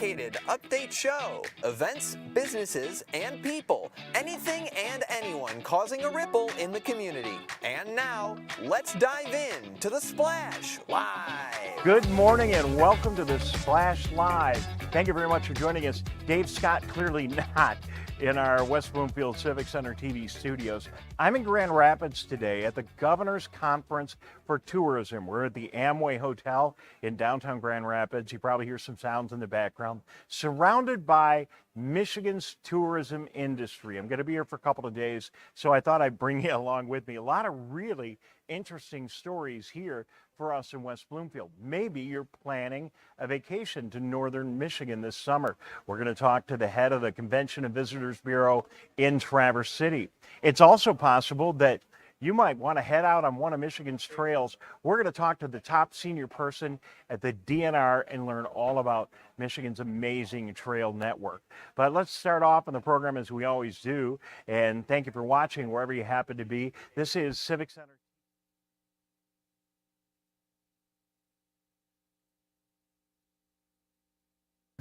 dedicated update show. Events, businesses, and people. Anything and anyone causing a ripple in the community. And now, let's dive in to The Splash Live. Good morning and welcome to The Splash Live. Thank you very much for joining us. Dave Scott clearly not in our West Bloomfield Civic Center TV studios. I'm in Grand Rapids today at the Governor's Conference for Tourism. We're at the Amway Hotel in downtown Grand Rapids. You probably hear some sounds in the background. Surrounded by Michigan's tourism industry. I'm going to be here for a couple of days, so I thought I'd bring you along with me. A lot of really interesting stories here for us in West Bloomfield. Maybe you're planning a vacation to northern Michigan this summer. We're going to talk to the head of the Convention and Visitors Bureau in Traverse City. It's also possible that you might want to head out on one of Michigan's trails. We're going to talk to the top senior person at the DNR and learn all about Michigan's amazing trail network. But let's start off on the program as we always do. And thank you for watching wherever you happen to be. This is Civic Center.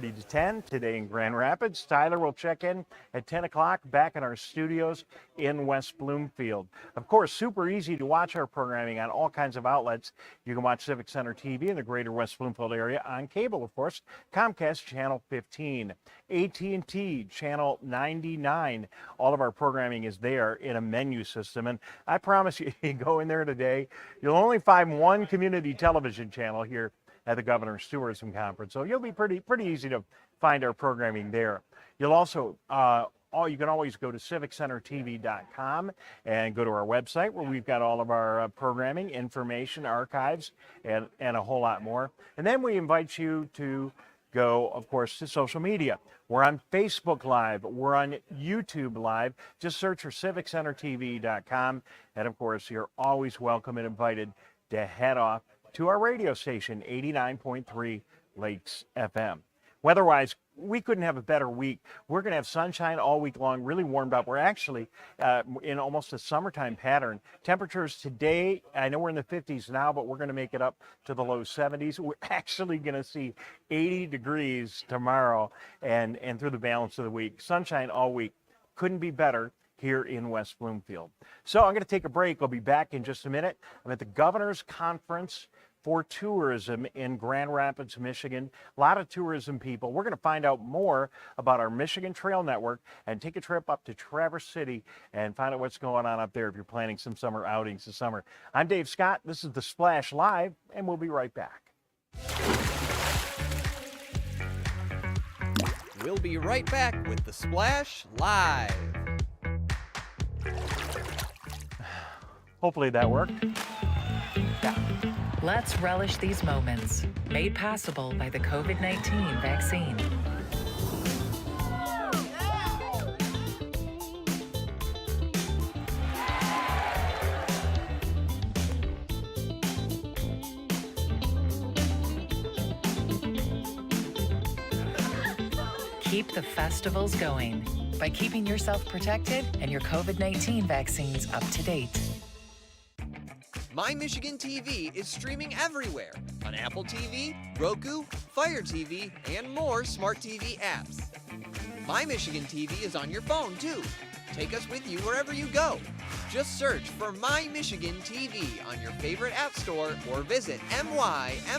To 10 today in Grand Rapids. Tyler will check in at 10 o'clock back in our studios in West Bloomfield. Of course, super easy to watch our programming on all kinds of outlets. You can watch Civic Center TV in the Greater West Bloomfield area on cable, of course. Comcast Channel 15, AT&T Channel 99. All of our programming is there in a menu system. And I promise you, you go in there today, you'll only find one community television channel here at the Governor's Tourism Conference. So you'll be pretty easy to find our programming there. You'll also, you can always go to civiccentertv.com and go to our website where we've got all of our programming, information, archives, and a whole lot more. And then we invite you to go, of course, to social media. We're on Facebook Live. We're on YouTube Live. Just search for civiccentertv.com. And, of course, you're always welcome and invited to head off to our radio station, 89.3 Lakes FM. Weather-wise, we couldn't have a better week. We're going to have sunshine all week long, really warmed up. We're actually in almost a summertime pattern. Temperatures today, I know we're in the 50s now, but we're going to make it up to the low 70s. We're actually going to see 80 degrees tomorrow and through the balance of the week. Sunshine all week. Couldn't be better here in West Bloomfield. So I'm going to take a break. I'll be back in just a minute. I'm at the Governor's Conference for Tourism in Grand Rapids, Michigan. A lot of tourism people. We're going to find out more about our Michigan Trail Network and take a trip up to Traverse City and find out what's going on up there if you're planning some summer outings this summer. I'm Dave Scott. This is The Splash Live, and we'll be right back. We'll be right back with The Splash Live. Hopefully that worked. Yeah. Let's relish these moments, made possible by the COVID-19 vaccine. Keep the festivals going by keeping yourself protected and your COVID-19 vaccines up to date. My Michigan TV is streaming everywhere on Apple TV, Roku, Fire TV, and more smart TV apps. My Michigan TV is on your phone too. Take us with you wherever you go. Just search for My Michigan TV on your favorite app store or visit mymitv.com.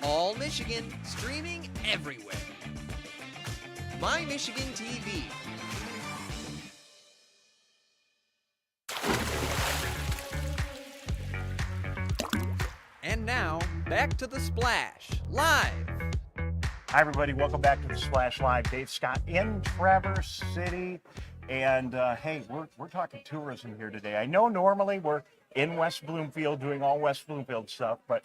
All Michigan streaming everywhere. My Michigan TV. And now, back to The Splash Live. Hi, everybody. Welcome back to The Splash Live. Dave Scott in Traverse City. And, hey, we're talking tourism here today. I know normally we're in West Bloomfield doing all West Bloomfield stuff, but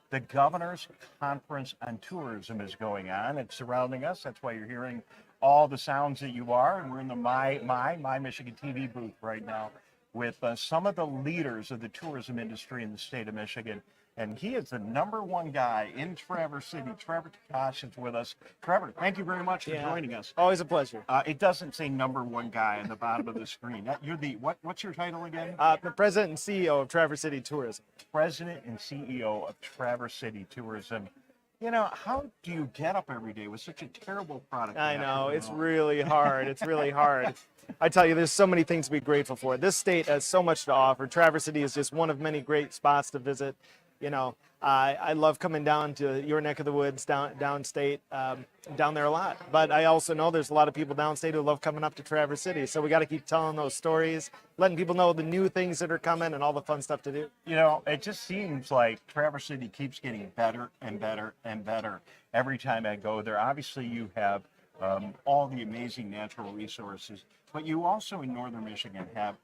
the Governor's Conference on Tourism is going on. It's surrounding us. That's why you're hearing all the sounds that you are. And we're in the My Michigan TV booth right now with some of the leaders of the tourism industry in the state of Michigan. And he is the #1 guy in Traverse City. Trevor Takash is with us. Trevor, thank you very much for joining us. Always a pleasure. It doesn't say #1 guy on the bottom of the screen. You're the, what's your title again? The president and CEO of Traverse City Tourism. President and CEO of Traverse City Tourism. You know, how do you get up every day with such a terrible product? I you have know, to it's do? really hard. It's really hard. I tell you, there's so many things to be grateful for. This state has so much to offer. Traverse City is just one of many great spots to visit. You know, I love coming down to your neck of the woods, downstate, down there a lot. But I also know there's a lot of people downstate who love coming up to Traverse City. So we got to keep telling those stories, letting people know the new things that are coming and all the fun stuff to do. You know, it just seems like Traverse City keeps getting better and better and better every time I go there. Obviously, you have all the amazing natural resources, but you also in northern Michigan have,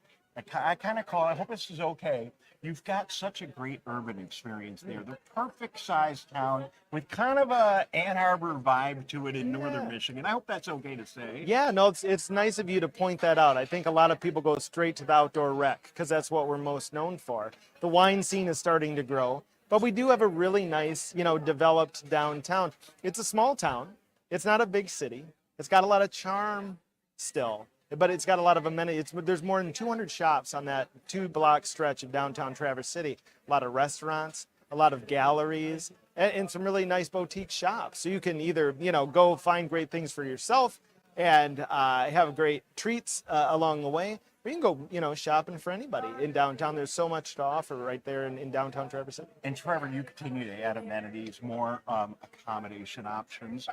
I kind of call it, I hope this is okay, you've got such a great urban experience there. The perfect sized town with kind of a Ann Arbor vibe to it in northern Michigan. I hope that's okay to say. Yeah, no, it's nice of you to point that out. I think a lot of people go straight to the outdoor rec because that's what we're most known for. The wine scene is starting to grow, but we do have a really nice, developed downtown. It's a small town. It's not a big city. It's got a lot of charm still, but it's got a lot of amenities. There's more than 200 shops on that 2-block stretch of downtown Traverse City. A lot of restaurants, a lot of galleries, and some really nice boutique shops. So you can either, go find great things for yourself and have great treats along the way. Or you can go, shopping for anybody in downtown. There's so much to offer right there in downtown Traverse City. And Trevor, you continue to add amenities, more accommodation options.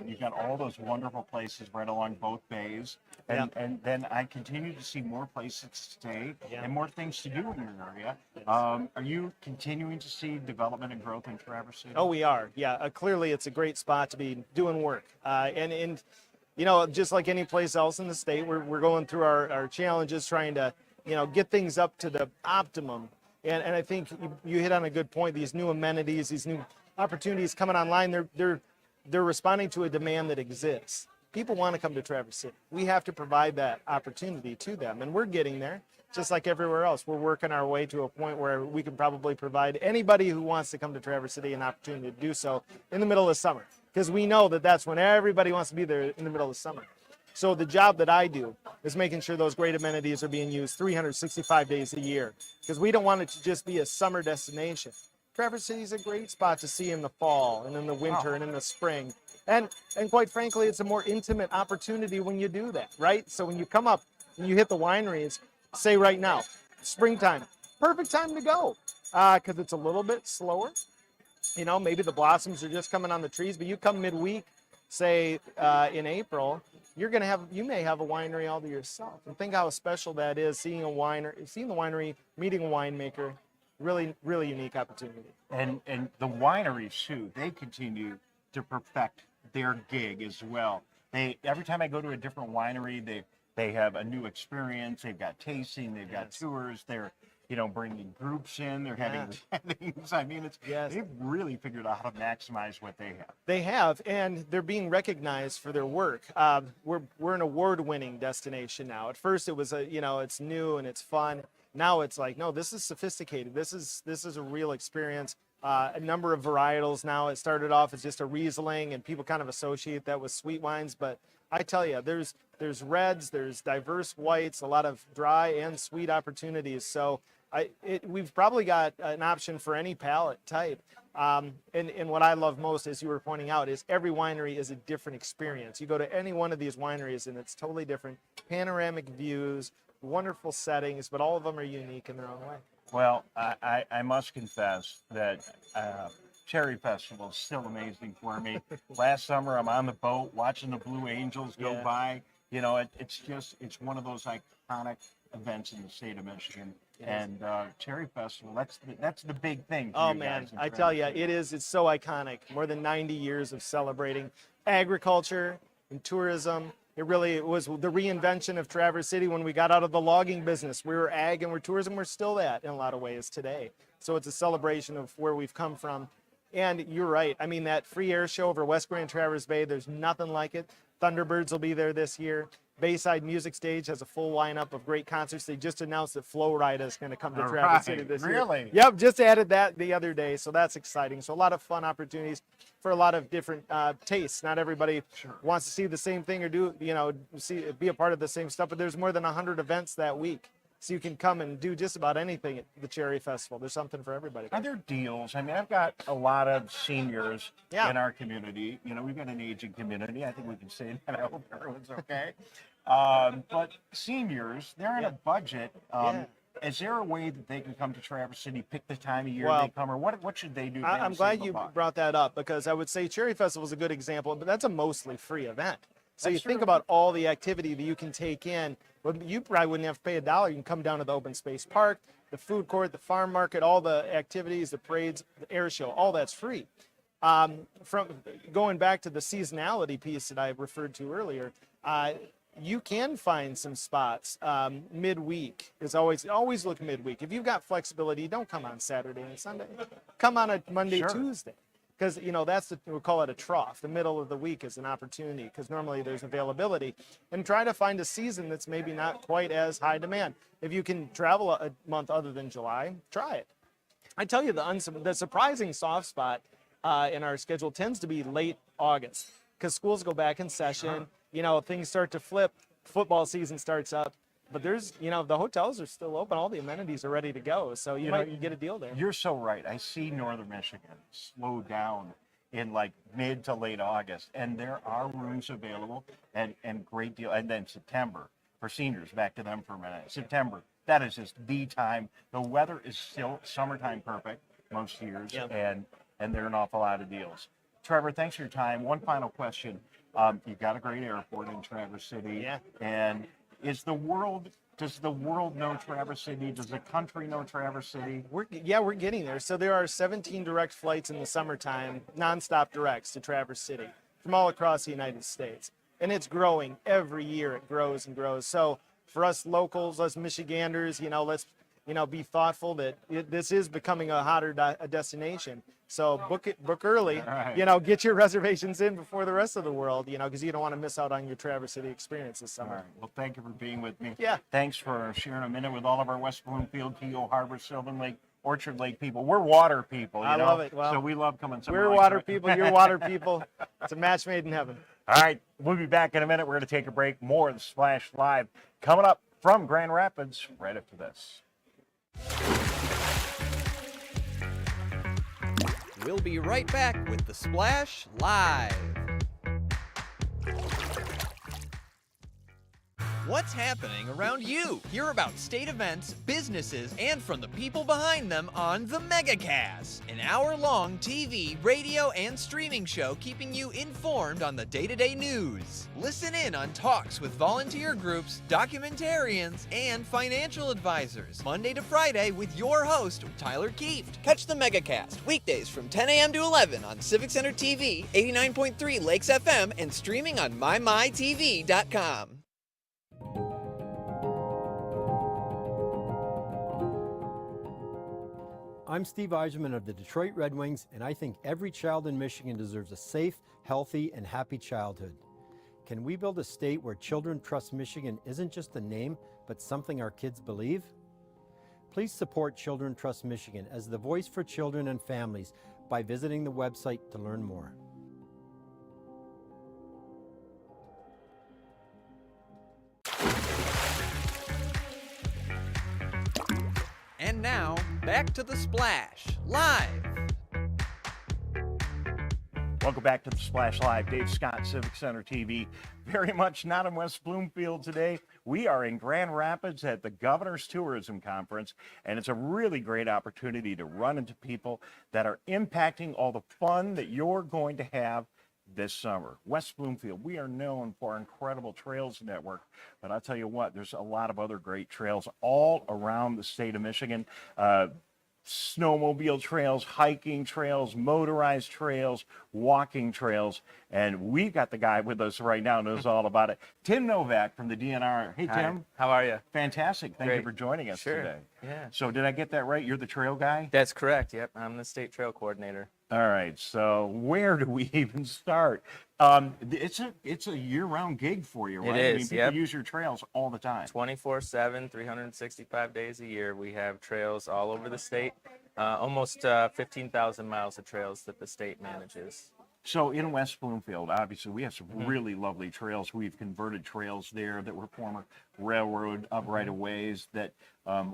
You've got all those wonderful places right along both bays. And then I continue to see more places to stay and more things to do in your area. Are you continuing to see development and growth in Traverse City? Oh, we are. Yeah, clearly it's a great spot to be doing work. And just like any place else in the state, we're going through our challenges, trying to, get things up to the optimum. And I think you hit on a good point. These new amenities, these new opportunities coming online, they're responding to a demand that exists. People want to come to Traverse City. We have to provide that opportunity to them, and we're getting there. Just like everywhere else, we're working our way to a point where we can probably provide anybody who wants to come to Traverse City an opportunity to do so in the middle of summer. Because we know that that's when everybody wants to be there in the middle of summer. So the job that I do is making sure those great amenities are being used 365 days a year. Because we don't want it to just be a summer destination. Traverse City is a great spot to see in the fall and in the winter and in the spring. And quite frankly, it's a more intimate opportunity when you do that, right? So when you come up and you hit the wineries, say right now, springtime, perfect time to go because it's a little bit slower. Maybe the blossoms are just coming on the trees, but you come midweek, say in April, you may have a winery all to yourself. And think how special that is, seeing the winery, meeting a winemaker, really, really unique opportunity. And the wineries too, they continue to perfect their gig as well. Every time I go to a different winery, they have a new experience. They've got tasting, they've got tours. They're bringing groups in. They're having weddings. I mean, they've really figured out how to maximize what they have. They have, and they're being recognized for their work. We're an award-winning destination now. At first, it was it's new and it's fun. Now it's like, no, this is sophisticated. This is a real experience. A number of varietals now. It started off as just a Riesling, and people kind of associate that with sweet wines. But I tell you, there's reds, there's diverse whites, a lot of dry and sweet opportunities. So we've probably got an option for any palate type. And what I love most, as you were pointing out, is every winery is a different experience. You go to any one of these wineries and it's totally different. Panoramic views, wonderful settings, but all of them are unique in their own way. Well, I must confess that Cherry Festival is still amazing for me. Last summer, I'm on the boat watching the Blue Angels go by. It's one of those iconic events in the state of Michigan. Yes. And Cherry Festival, that's the big thing. Oh man, I tell you, it's so iconic. More than 90 years of celebrating agriculture and tourism. It was the reinvention of Traverse City when we got out of the logging business. We were ag and we're tourism. We're still that in a lot of ways today. So it's a celebration of where we've come from. And you're right. I mean, that free air show over West Grand Traverse Bay, there's nothing like it. Thunderbirds will be there this year. Bayside Music Stage has a full lineup of great concerts. They just announced that Flo Rida is going to come to Traverse City this year. Really? Yep, just added that the other day, so that's exciting. So a lot of fun opportunities for a lot of different tastes. Not everybody wants to see the same thing or be a part of the same stuff, but there's more than 100 events that week. So you can come and do just about anything at the Cherry Festival. There's something for everybody. Are there deals? I mean, I've got a lot of seniors Yeah. in our community. You know, we've got an aging community. I think we can say that. I hope everyone's okay. But seniors, they're in a budget. Yeah. Is there a way that they can come to Traverse City, pick the time of year Well, they come, or what should they do? To I'm have glad save a you buck? brought that up, because I would say Cherry Festival is a good example, but that's a mostly free event. So you That's think true. about all the activity that you can take in. Well, you probably wouldn't have to pay $1. You can come down to the open space park, the food court, the farm market, all the activities, the parades, the air show, all that's free. From going back to the seasonality piece that I referred to earlier, you can find some spots midweek. It's always look midweek. If you've got flexibility, don't come on Saturday and Sunday. Come on a Monday, Sure. Tuesday. Because, you know, we'll call it a trough. The middle of the week is an opportunity, because normally there's availability. And try to find a season that's maybe not quite as high demand. If you can travel a month other than July, try it. I tell you, the surprising soft spot in our schedule tends to be late August, because schools go back in session. You know, things start to flip. Football season starts up. But there's, you know, the hotels are still open. All the amenities are ready to go. So you might get a deal there. You're so right. I see Northern Michigan slow down in like mid to late August, and there are rooms available and great deal. And then September for seniors, back to them for a minute. September, that is just the time. The weather is still summertime perfect most years, Yep. and there are an awful lot of deals. Trevor, thanks for your time. One final question. You've got a great airport in Traverse City. Yeah. And does the world know Traverse City? Does the country know Traverse City? We're getting there. So there are 17 direct flights in the summertime, nonstop directs to Traverse City from all across the United States. And it's growing every year. It grows and grows. So for us locals, us Michiganders, you know, let's, you know, be thoughtful that this is becoming a hotter destination. So book early, All right. you know, get your reservations in before the rest of the world, you know, because you don't want to miss out on your Traverse City experience this All summer. right. Well, thank you for being with me. Yeah. Thanks for sharing a minute with all of our West Bloomfield, Keogh Harbor, Sylvan Lake, Orchard Lake people. We're water people, you I know? love it. Well, so we love coming somewhere We're like water that. people, you're water people. It's a match made in heaven. All right. We'll be back in a minute. We're going to take a break. More of the Splash Live coming up from Grand Rapids right after this. We'll be right back with the Splash Live. What's happening around you? Hear about state events, businesses, and from the people behind them on the MegaCast, an hour-long TV, radio, and streaming show keeping you informed on the day-to-day news. Listen in on talks with volunteer groups, documentarians, and financial advisors, Monday to Friday with your host, Tyler Kieft. Catch the MegaCast weekdays from 10 a.m. to 11 on Civic Center TV, 89.3 Lakes FM, and streaming on mymytv.com. I'm Steve Eiserman of the Detroit Red Wings, and I think every child in Michigan deserves a safe, healthy, and happy childhood. Can we build a state where Children Trust Michigan isn't just a name, but something our kids believe? Please support Children Trust Michigan as the voice for children and families by visiting the website to learn more. And now, back to the Splash Live. Welcome back to the Splash Live. Dave Scott, Civic Center TV. Very much not in West Bloomfield today. We are in Grand Rapids at the Governor's Tourism Conference, and it's a really great opportunity to run into people that are impacting all the fun that you're going to have this summer. West Bloomfield, we are known for our incredible trails network, but I'll tell you what, there's a lot of other great trails all around the state of Michigan. Snowmobile trails, hiking trails, motorized trails, walking trails, and we've got the guy with us right now who knows all about it. Tim Novak from the DNR. Hey, Hi. Tim. How are you? Fantastic. Thank you Great. for joining us Sure. today. Yeah. So did I get that right? You're the trail guy? That's correct. Yep. I'm the state trail coordinator. All right. So where do we even start? It's a year-round gig for you, It right? I mean, is, people yep. use your trails all the time. 24/7, 365 days a year. We have trails all over the state. Almost 15,000 miles of trails that the state manages. So in West Bloomfield, obviously, we have some really lovely trails. We've converted trails there that were former railroad right-of-ways that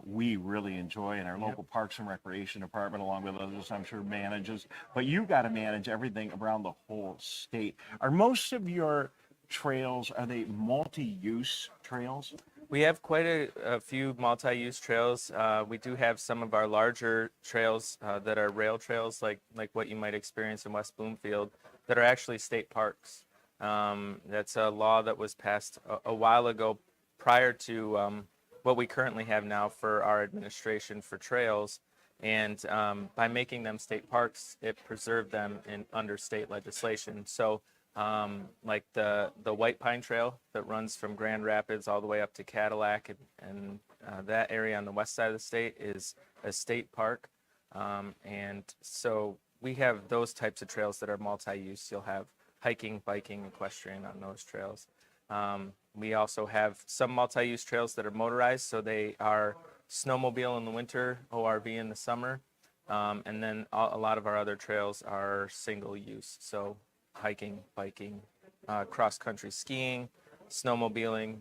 we really enjoy, and our local Parks and Recreation Department, along with others, I'm sure manages. But you've got to manage everything around the whole state. Are most of your trails, are they multi-use trails? We have quite a few multi-use trails. We do have some of our larger trails that are rail trails, like what you might experience in West Bloomfield, that are actually state parks. That's a law that was passed a while ago prior to what we currently have now for our administration for trails. And by making them state parks, it preserved them under state legislation. So like the White Pine Trail that runs from Grand Rapids all the way up to Cadillac, and that area on the west side of the state is a state park. And so we have those types of trails that are multi-use. You'll have hiking, biking, equestrian on those trails. We also have some multi-use trails that are motorized, so they are snowmobile in the winter, ORV in the summer, and then a lot of our other trails are single use, so hiking, biking, cross-country skiing, snowmobiling,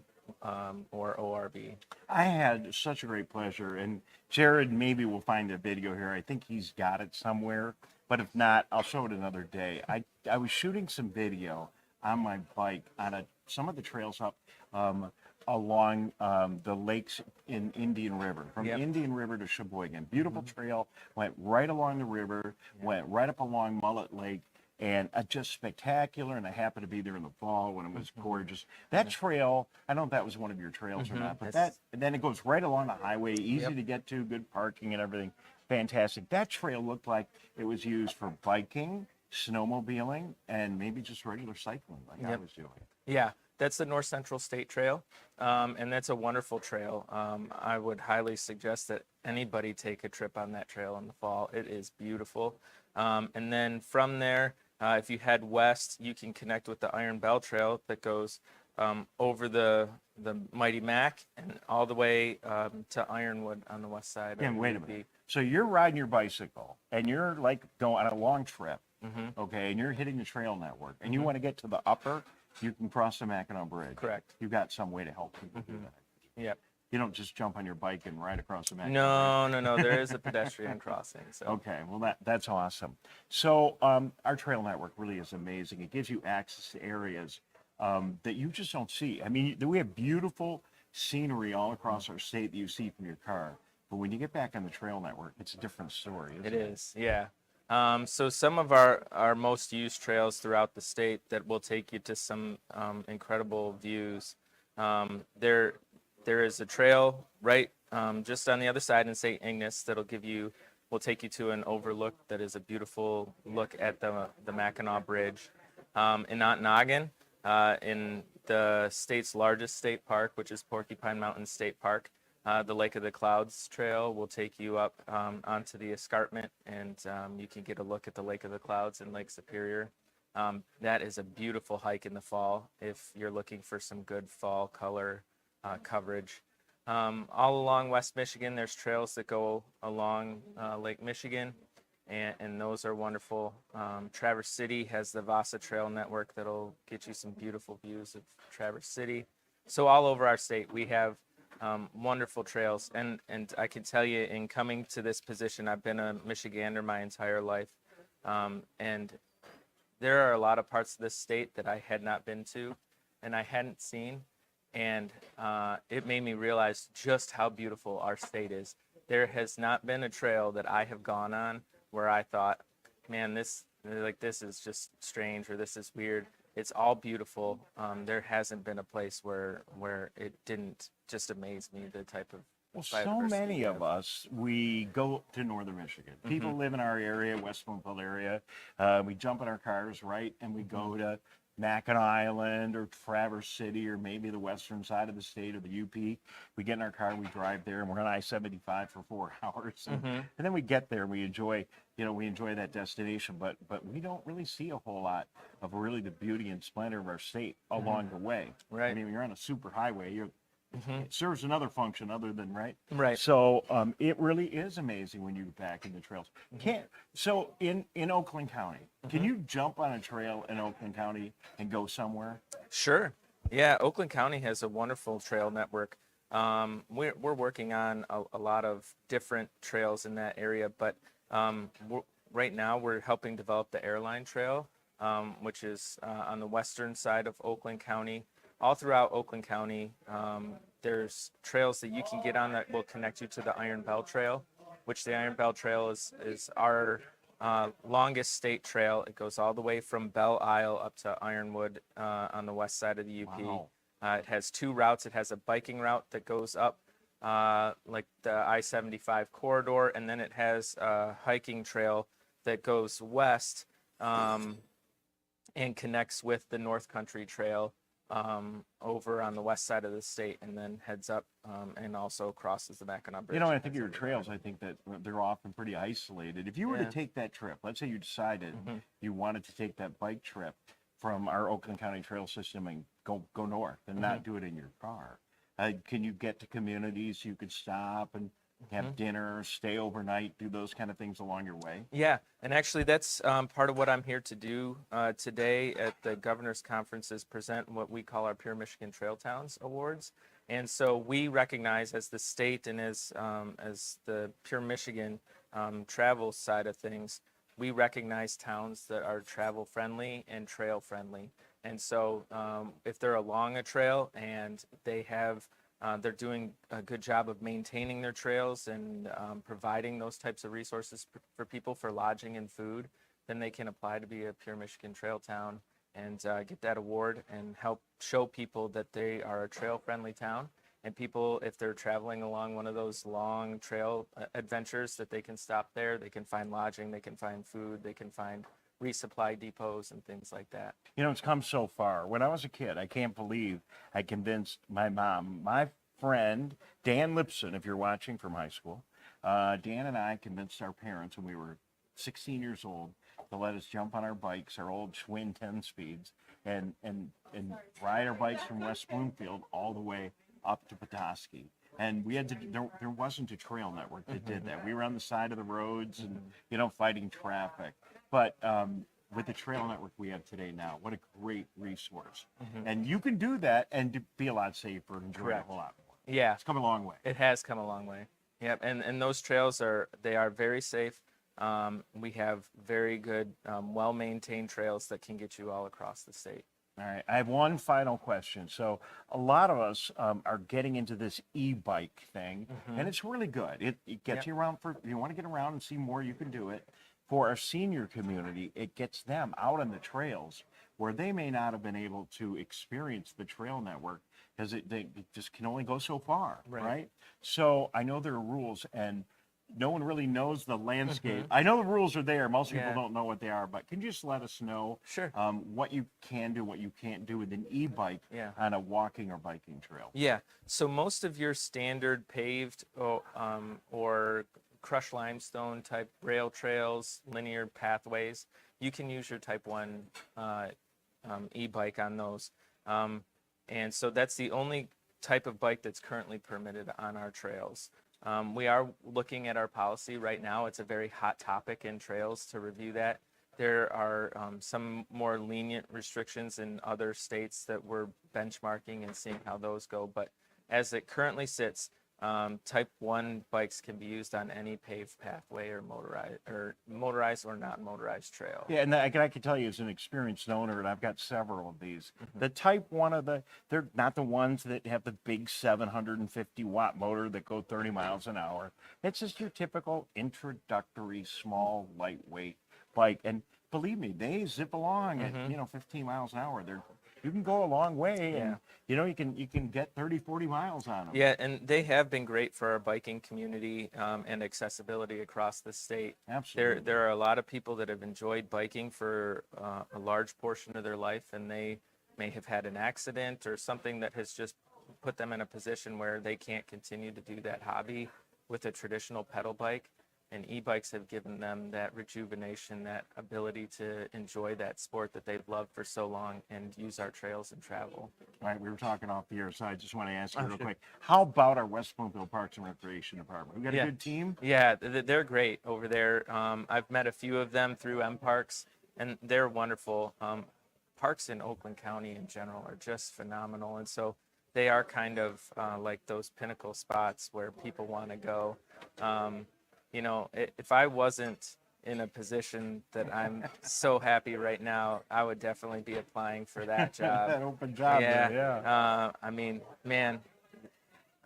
or ORV. I had such a great pleasure, and Jared maybe will find a video here. I think he's got it somewhere, but if not, I'll show it another day. I was shooting some video on my bike on some of the trails up along the lakes in Indian River, from Indian River to Sheboygan. Beautiful trail, went right along the river, went right up along Mullet Lake, and just spectacular. And I happened to be there in the fall when it was gorgeous. That trail, I don't know if that was one of your trails or not, but then it goes right along the highway, easy to get to, good parking and everything. Fantastic. That trail looked like it was used for biking, snowmobiling, and maybe just regular cycling like I was doing. Yeah, that's the North Central State Trail, and that's a wonderful trail. I would highly suggest that anybody take a trip on that trail in the fall. It is beautiful. And then from there, if you head west, you can connect with the Iron Bell Trail that goes over the Mighty Mac and all the way to Ironwood on the west side. Yeah, wait a minute. So you're riding your bicycle, and you're like going on a long trip, okay, and you're hitting the trail network, and you want to get to the upper, you can cross the Mackinac Bridge. Correct. You've got some way to help people do that. Yep. You don't just jump on your bike and ride across the Mackinac Bridge. No. There is a pedestrian crossing. So. Okay, well that's awesome. So our trail network really is amazing. It gives you access to areas that you just don't see. I mean, we have beautiful scenery all across our state that you see from your car. But when you get back on the trail network, it's a different story, isn't it? It is, yeah. So some of our most used trails throughout the state that will take you to some incredible views. There is a trail right just on the other side in St. Ignace will take you to an overlook that is a beautiful look at the Mackinac Bridge. In Ontonagon, in the state's largest state park, which is Porcupine Mountain State Park, the Lake of the Clouds Trail will take you up onto the escarpment, and you can get a look at the Lake of the Clouds in Lake Superior. That is a beautiful hike in the fall if you're looking for some good fall color coverage. All along West Michigan, there's trails that go along Lake Michigan, and those are wonderful. Traverse City has the Vasa Trail Network that'll get you some beautiful views of Traverse City. So all over our state, we have wonderful trails, and I can tell you, in coming to this position, I've been a Michigander my entire life, and there are a lot of parts of this state that I had not been to and I hadn't seen, and it made me realize just how beautiful our state is. There has not been a trail that I have gone on where I thought, man, this is just strange, or this is weird. It's all beautiful. There hasn't been a place where it didn't just amaze me, the type of so many of us, we go to northern Michigan. People live in our area, West Bloomfield area. We jump in our cars, right, and we go to Mackinac Island or Traverse City or maybe the western side of the state or the UP. We get in our car, we drive there, and we're on I-75 for 4 hours. And then we get there, and we enjoy that destination, but we don't really see a whole lot of really the beauty and splendor of our state along the way. Right. I mean, when you're on a super highway, It serves another function other than, right? Right. So it really is amazing when you get back in the trails. So in Oakland County, can you jump on a trail in Oakland County and go somewhere? Sure. Yeah, Oakland County has a wonderful trail network. We're working on a lot of different trails in that area, but right now we're helping develop the Airline Trail, which is on the western side of Oakland County. All throughout Oakland County, there's trails that you can get on that will connect you to the Iron Bell Trail, which the Iron Bell Trail is our longest state trail. It goes all the way from Belle Isle up to Ironwood on the west side of the UP. Wow. It has two routes. It has a biking route that goes up like the I-75 corridor, and then it has a hiking trail that goes west and connects with the North Country Trail over on the west side of the state, and then heads up and also crosses the Mackinac Bridge. You know, when I think of your trails, I think that they're often pretty isolated. If you were to take that trip, let's say you decided you wanted to take that bike trip from our Oakland County trail system and go north and not do it in your car, can you get to communities you could stop and have dinner, stay overnight, do those kind of things along your way? Yeah, and actually that's part of what I'm here to do today at the Governor's Conference is present what we call our Pure Michigan Trail Towns Awards. And so we recognize as the state and as the Pure Michigan travel side of things, we recognize towns that are travel friendly and trail friendly. And so if they're along a trail and they're doing a good job of maintaining their trails and providing those types of resources for people for lodging and food, then they can apply to be a Pure Michigan Trail Town and get that award and help show people that they are a trail-friendly town. And people, if they're traveling along one of those long trail adventures, that they can stop there, they can find lodging, they can find food, they can find resupply depots and things like that. You know, it's come so far. When I was a kid, I can't believe I convinced my mom, my friend, Dan Lipson, if you're watching from high school, Dan and I convinced our parents when we were 16 years old to let us jump on our bikes, our old Schwinn 10 speeds, and ride our bikes from West Bloomfield all the way up to Petoskey. And we had to, there wasn't a trail network that did that. We were on the side of the roads and, you know, fighting traffic. But with the trail network we have today now, what a great resource. And you can do that and be a lot safer and enjoy it a whole lot more. Yeah. It's come a long way. It has come a long way. Yep. And those trails are very safe. We have very good, well-maintained trails that can get you all across the state. All right, I have one final question. So a lot of us are getting into this e-bike thing, and it's really good. It gets you around if you want to get around and see more, you can do it. For our senior community, it gets them out on the trails where they may not have been able to experience the trail network because they just can only go so far, right? So I know there are rules, and no one really knows the landscape. I know the rules are there. Most people don't know what they are, but can you just let us know what you can do, what you can't do with an e-bike on a walking or biking trail? Yeah. So most of your standard paved or crushed limestone type rail trails, linear pathways, you can use your Type 1 e-bike on those. And so that's the only type of bike that's currently permitted on our trails. We are looking at our policy right now. It's a very hot topic in trails to review that. There are some more lenient restrictions in other states that we're benchmarking and seeing how those go. But as it currently sits, Type 1 bikes can be used on any paved pathway or motorized or not motorized trail. Yeah, and I can tell you as an experienced owner, and I've got several of these, the Type 1 they're not the ones that have the big 750 watt motor that go 30 miles an hour. It's just your typical introductory, small, lightweight bike. And believe me, they zip along at, 15 miles an hour. You can go a long way, and you can get 30, 40 miles on them. Yeah, and they have been great for our biking community and accessibility across the state. Absolutely. There are a lot of people that have enjoyed biking for a large portion of their life, and they may have had an accident or something that has just put them in a position where they can't continue to do that hobby with a traditional pedal bike. and e-bikes have given them that rejuvenation, that ability to enjoy that sport that they've loved for so long and use our trails and travel. All right, we were talking off the air, so I just want to ask you real sure. quick. How about our West Bloomfield Parks and Recreation Department? We got a good team? Yeah, they're great over there. I've met a few of them through M Parks, and they're wonderful. Parks in Oakland County in general are just phenomenal, and so they are kind of like those pinnacle spots where people want to go. You know, if I wasn't in a position that I'm so happy right now, I would definitely be applying for that job. That open job Yeah. there, yeah. I mean, man,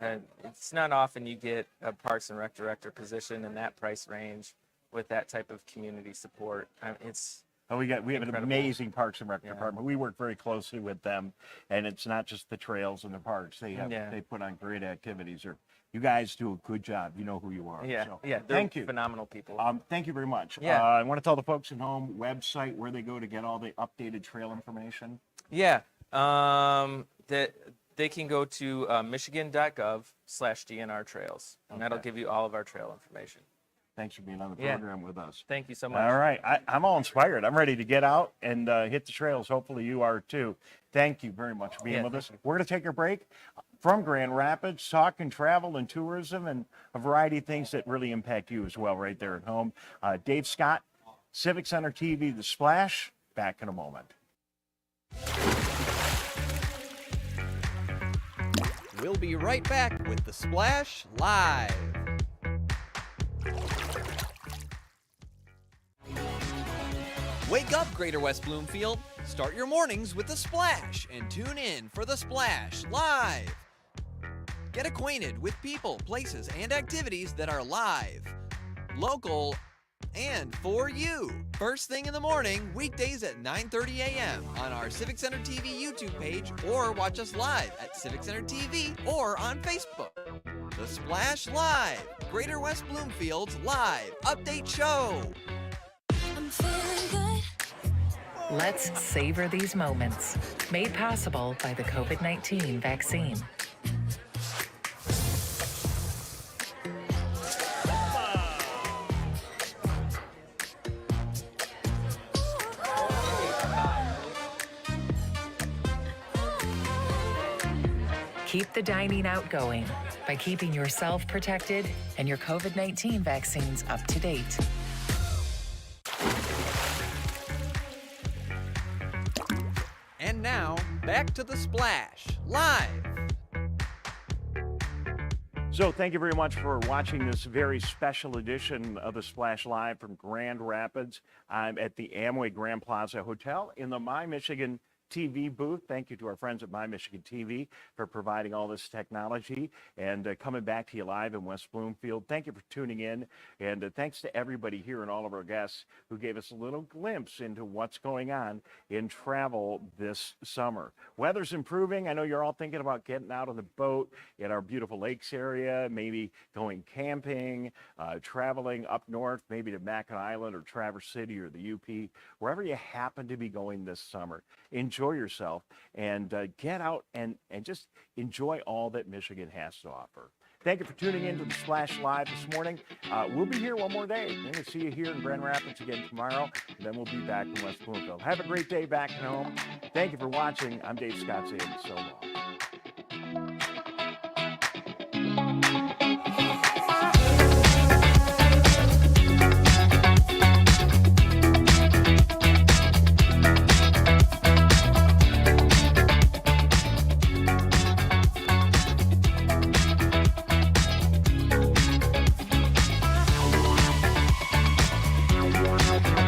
it's not often you get a Parks and Rec director position in that price range with that type of community support. It's Oh, we have an incredible. amazing Parks and Rec department. We work very closely with them, and it's not just the trails and the parks. They put on great activities. You guys do a good job. You know who you are. So, they're thank you. phenomenal people. Thank you very much. Yeah. I want to tell the folks at home website where they go to get all the updated trail information. Yeah, that they can go to michigan.gov/DNR trails, and that'll give you all of our trail information. Thanks for being on the Yeah. program with us. Thank you so much. All right. I'm all inspired. I'm ready to get out and hit the trails. Hopefully you are too. Thank you very much for being with us. We're going to take a break from Grand Rapids, talking travel and tourism and a variety of things that really impact you as well right there at home. Dave Scott, Civic Center TV, The Splash. Back in a moment. We'll be right back with The Splash Live. Wake up, Greater West Bloomfield. Start your mornings with The Splash and tune in for The Splash Live. Get acquainted with people, places, and activities that are live, local, and for you. First thing in the morning, weekdays at 9:30 a.m. on our Civic Center TV YouTube page, or watch us live at Civic Center TV or on Facebook. The Splash Live, Greater West Bloomfield's live update show. I'm feeling good. Let's savor these moments. Made possible by the COVID-19 vaccine. Keep the dining out going by keeping yourself protected and your COVID-19 vaccines up to date. And now, back to The Splash Live. So thank you very much for watching this very special edition of the Splash Live from Grand Rapids. I'm at the Amway Grand Plaza Hotel in the My Michigan TV booth. Thank you to our friends at My Michigan TV for providing all this technology and coming back to you live in West Bloomfield. Thank you for tuning in, and thanks to everybody here and all of our guests who gave us a little glimpse into what's going on in travel this summer. Weather's improving. I know you're all thinking about getting out on the boat in our beautiful lakes area, maybe going camping, traveling up north, maybe to Mackinac Island or Traverse City or the UP, wherever you happen to be going this summer. Enjoy yourself and get out and just enjoy all that Michigan has to offer. Thank you for tuning in to the Splash Live this morning. We'll be here one more day. We're going to see you here in Grand Rapids again tomorrow, and then we'll be back in West Bloomfield. Have a great day back at home. Thank you for watching. I'm Dave Scott saying so long.